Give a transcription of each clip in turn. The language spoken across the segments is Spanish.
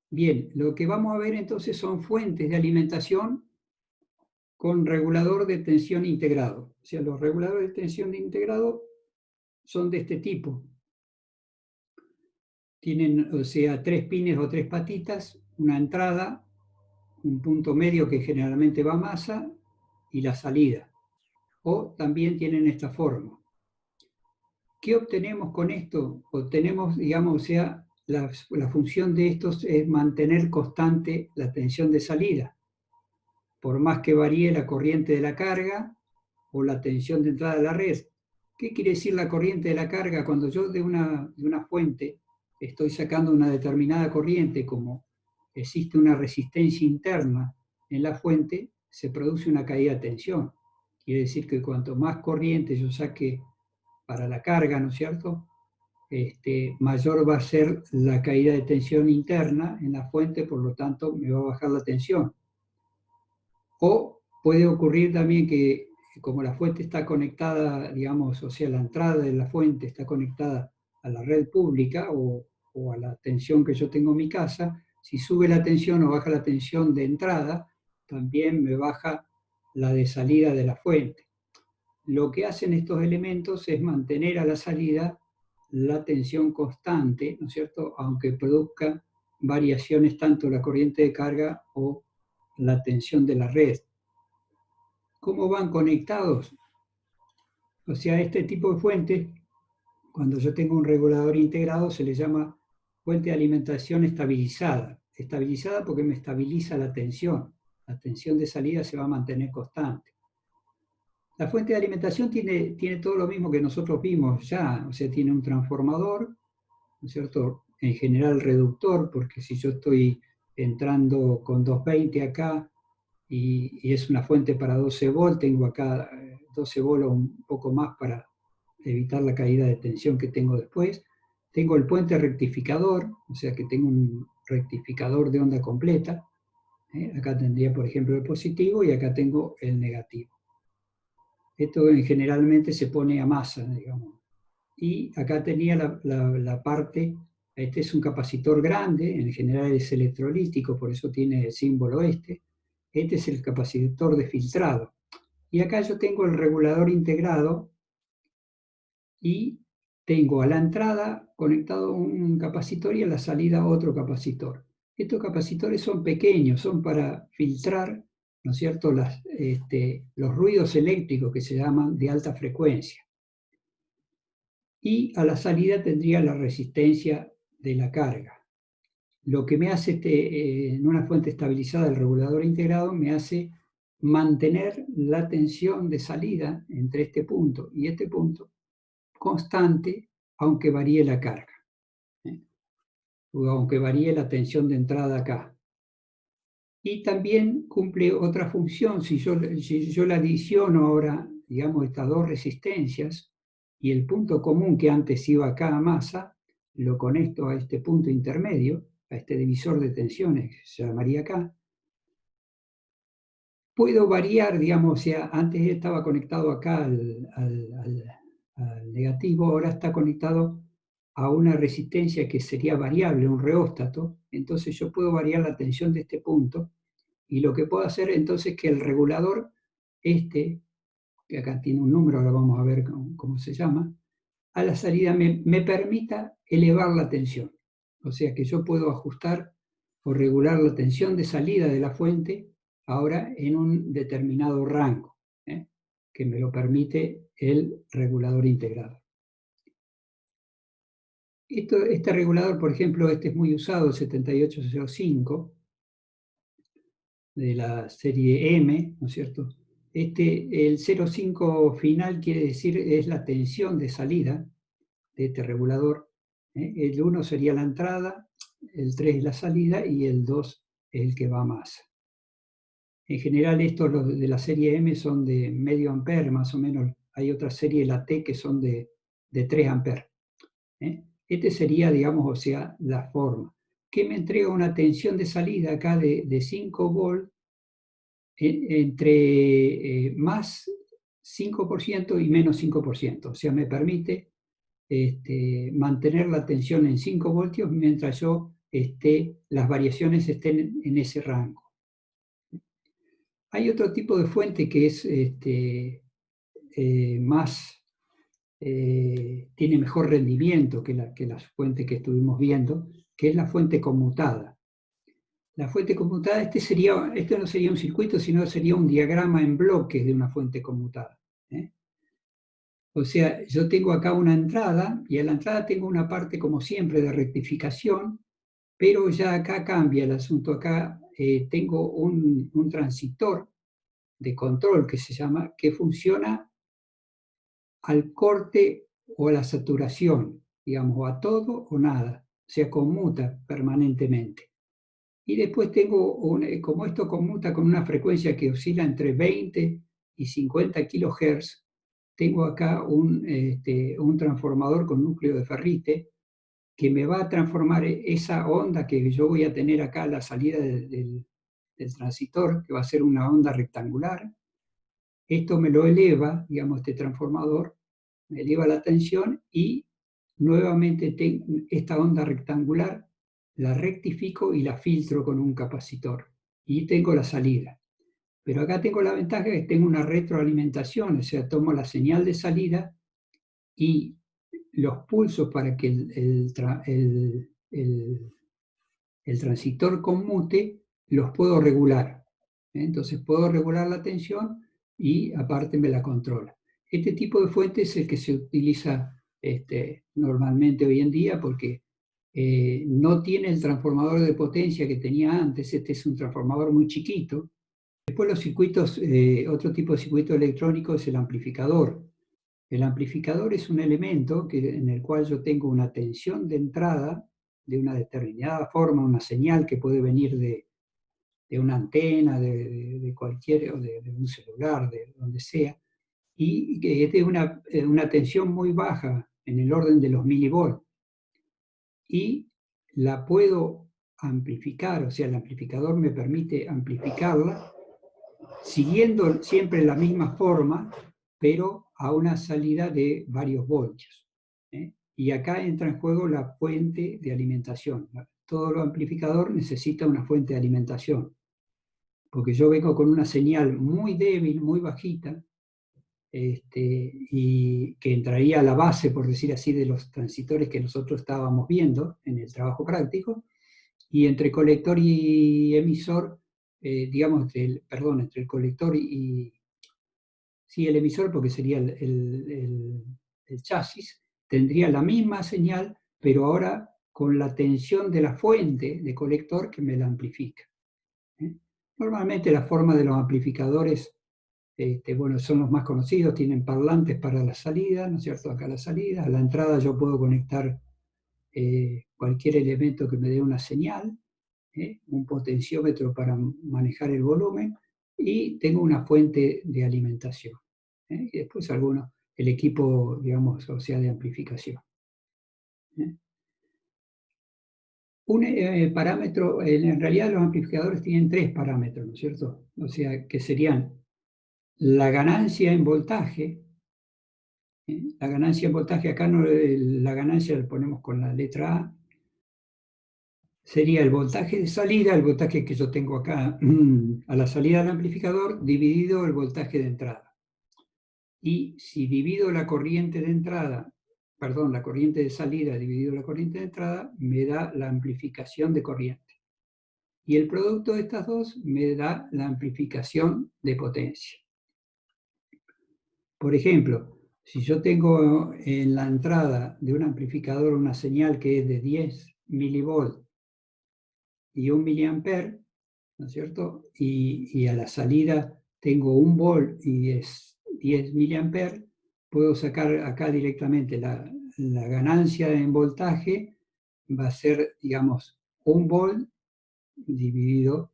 Bien, lo que vamos a ver entonces son fuentes de alimentación con regulador de tensión integrado. O sea, los reguladores de tensión integrado son de este tipo. Tienen, o sea, 3 pines o 3 patitas, una entrada, un punto medio que generalmente va a masa y la salida. O también tienen esta forma. ¿Qué obtenemos con esto? Obtenemos, digamos, o sea, la función de estos es mantener constante la tensión de salida, por más que varíe la corriente de la carga o la tensión de entrada de la red. ¿Qué quiere decir la corriente de la carga? Cuando yo de una fuente estoy sacando una determinada corriente, como existe una resistencia interna en la fuente, se produce una caída de tensión. Quiere decir que cuanto más corriente yo saque para la carga, ¿no es cierto? Mayor va a ser la caída de tensión interna en la fuente, por lo tanto me va a bajar la tensión. O puede ocurrir también que como la fuente está conectada, digamos, o sea, la entrada de la fuente está conectada a la red pública o a la tensión que yo tengo en mi casa, si sube la tensión o baja la tensión de entrada, también me baja la de salida de la fuente. Lo que hacen estos elementos es mantener a la salida la tensión constante, ¿no es cierto?, aunque produzca variaciones tanto la corriente de carga o la tensión de la red. ¿Cómo van conectados? O sea, este tipo de fuentes, cuando yo tengo un regulador integrado, se le llama fuente de alimentación estabilizada. Estabilizada porque me estabiliza la tensión. La tensión de salida se va a mantener constante. La fuente de alimentación tiene todo lo mismo que nosotros vimos ya, o sea, tiene un transformador, ¿no es cierto? En general reductor, porque si yo estoy entrando con 220 acá y es una fuente para 12 volt, tengo acá 12 volt o un poco más para evitar la caída de tensión que tengo después. Tengo el puente rectificador, o sea que tengo un rectificador de onda completa. Acá tendría, por ejemplo, el positivo y acá tengo el negativo. Esto generalmente se pone a masa, digamos. Y acá tenía la parte, este es un capacitor grande, en general es electrolítico, por eso tiene el símbolo este. Este es el capacitor de filtrado. Y acá yo tengo el regulador integrado y tengo a la entrada conectado un capacitor y a la salida otro capacitor. Estos capacitores son pequeños, son para filtrar, ¿no es cierto?, los ruidos eléctricos que se llaman de alta frecuencia. Y a la salida tendría la resistencia de la carga. Lo que me hace en una fuente estabilizada, el regulador integrado, me hace mantener la tensión de salida entre este punto y este punto constante, aunque varíe la carga, o aunque varíe la tensión de entrada acá. Y también cumple otra función, si yo la adiciono ahora, digamos, estas dos resistencias, y el punto común que antes iba acá a masa, lo conecto a este punto intermedio, a este divisor de tensiones que se llamaría acá, puedo variar, digamos, o sea, antes estaba conectado acá al negativo, ahora está conectado a una resistencia que sería variable, un reóstato, entonces yo puedo variar la tensión de este punto, y lo que puedo hacer entonces es que el regulador, que acá tiene un número, ahora vamos a ver cómo se llama, a la salida me permita elevar la tensión. O sea que yo puedo ajustar o regular la tensión de salida de la fuente ahora en un determinado rango, que me lo permite el regulador integrado. Este regulador, por ejemplo, este es muy usado, el 7805, de la serie M, ¿no es cierto? El 0,5 final quiere decir es la tensión de salida de este regulador. El 1 sería la entrada, el 3 es la salida y el 2 es el que va a masa. En general estos los de la serie M son de medio ampere más o menos. Hay otra serie, la T, que son de 3 amperes. Este sería, digamos, o sea, la forma. Que me entrega una tensión de salida acá de 5 volt entre más 5% y menos 5%. O sea, me permite mantener la tensión en 5 voltios mientras yo las variaciones estén en ese rango. Hay otro tipo de fuente que es tiene mejor rendimiento que las fuentes que estuvimos viendo, que es la fuente conmutada. La fuente conmutada, este no sería un circuito, sino sería un diagrama en bloques de una fuente conmutada. O sea, yo tengo acá una entrada, y a la entrada tengo una parte, como siempre, de rectificación, pero ya acá cambia el asunto. Acá tengo un transitor de control que se llama, que funciona al corte o a la saturación, digamos, o a todo o nada, o sea, conmuta permanentemente. Y después tengo, como esto conmuta con una frecuencia que oscila entre 20 y 50 kHz, tengo acá un transformador con núcleo de ferrite que me va a transformar esa onda que yo voy a tener acá a la salida del transitor, que va a ser una onda rectangular. Esto me lo eleva, digamos, este transformador, me eleva la tensión y nuevamente esta onda rectangular la rectifico y la filtro con un capacitor. Y tengo la salida. Pero acá tengo la ventaja que tengo una retroalimentación, o sea, tomo la señal de salida y los pulsos para que el transitor conmute los puedo regular. Entonces puedo regular la tensión y aparte me la controla. Este tipo de fuente es el que se utiliza normalmente hoy en día porque no tiene el transformador de potencia que tenía antes. Este es un transformador muy chiquito. Después los circuitos, otro tipo de circuito electrónico es el amplificador. El amplificador es un elemento en el cual yo tengo una tensión de entrada de una determinada forma, una señal que puede venir de una antena, de cualquier, o de un celular, de donde sea, y que es de una tensión muy baja, en el orden de los milivolts, y la puedo amplificar, o sea, el amplificador me permite amplificarla siguiendo siempre la misma forma, pero a una salida de varios voltios. Y acá entra en juego la fuente de alimentación. Todo amplificador necesita una fuente de alimentación, porque yo vengo con una señal muy débil, muy bajita, y que entraría a la base, por decir así, de los transitores que nosotros estábamos viendo en el trabajo práctico, y entre colector y emisor, digamos, entre el colector sí, el emisor, porque sería el chasis, tendría la misma señal, pero ahora con la tensión de la fuente de colector que me la amplifica. Normalmente la forma de los amplificadores, bueno, son los más conocidos, tienen parlantes para la salida, ¿no es cierto? Acá la salida, a la entrada yo puedo conectar cualquier elemento que me dé una señal, un potenciómetro para manejar el volumen, y tengo una fuente de alimentación. Y después el equipo, digamos, o sea, de amplificación. Un parámetro, en realidad los amplificadores tienen 3 parámetros, ¿no es cierto? O sea, que serían la ganancia en voltaje. La ganancia en voltaje, acá no, la ganancia la ponemos con la letra A, sería el voltaje de salida, el voltaje que yo tengo acá a la salida del amplificador, dividido el voltaje de entrada. Y si divido la corriente de entrada, perdón, la corriente de salida dividido la corriente de entrada, me da la amplificación de corriente. Y el producto de estas dos me da la amplificación de potencia. Por ejemplo, si yo tengo en la entrada de un amplificador una señal que es de 10 milivolts y 1 miliamper, ¿no es cierto? Y a la salida tengo 1 volt y es 10 miliamper, puedo sacar acá directamente la ganancia en voltaje, va a ser, digamos, 1 volt dividido,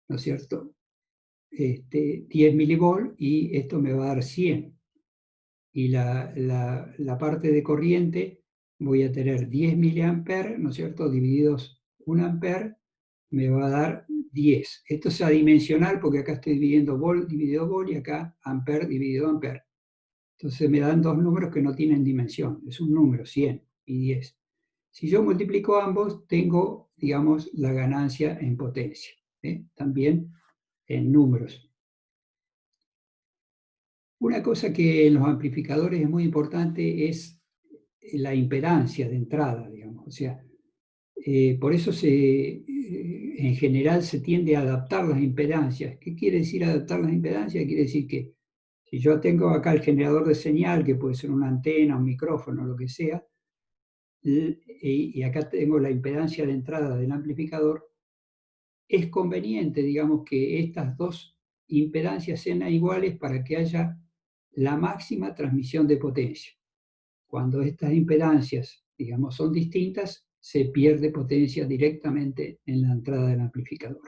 ¿no es cierto? 10 milivolts, y esto me va a dar 100. Y la parte de corriente voy a tener 10 miliamperes, ¿no es cierto?, divididos 1 amper, me va a dar 10. Esto es adimensional porque acá estoy dividiendo volt dividido volt y acá amper dividido amper. Entonces me dan dos números que no tienen dimensión. Es un número, 100 y 10. Si yo multiplico ambos, tengo digamos, la ganancia en potencia, también en números. Una cosa que en los amplificadores es muy importante es la impedancia de entrada, digamos. O sea, por eso en general se tiende a adaptar las impedancias. ¿Qué quiere decir adaptar las impedancias? Quiere decir que si yo tengo acá el generador de señal, que puede ser una antena, un micrófono, lo que sea, y acá tengo la impedancia de entrada del amplificador, es conveniente, digamos, que estas dos impedancias sean iguales para que haya la máxima transmisión de potencia. Cuando estas impedancias, digamos, son distintas, se pierde potencia directamente en la entrada del amplificador.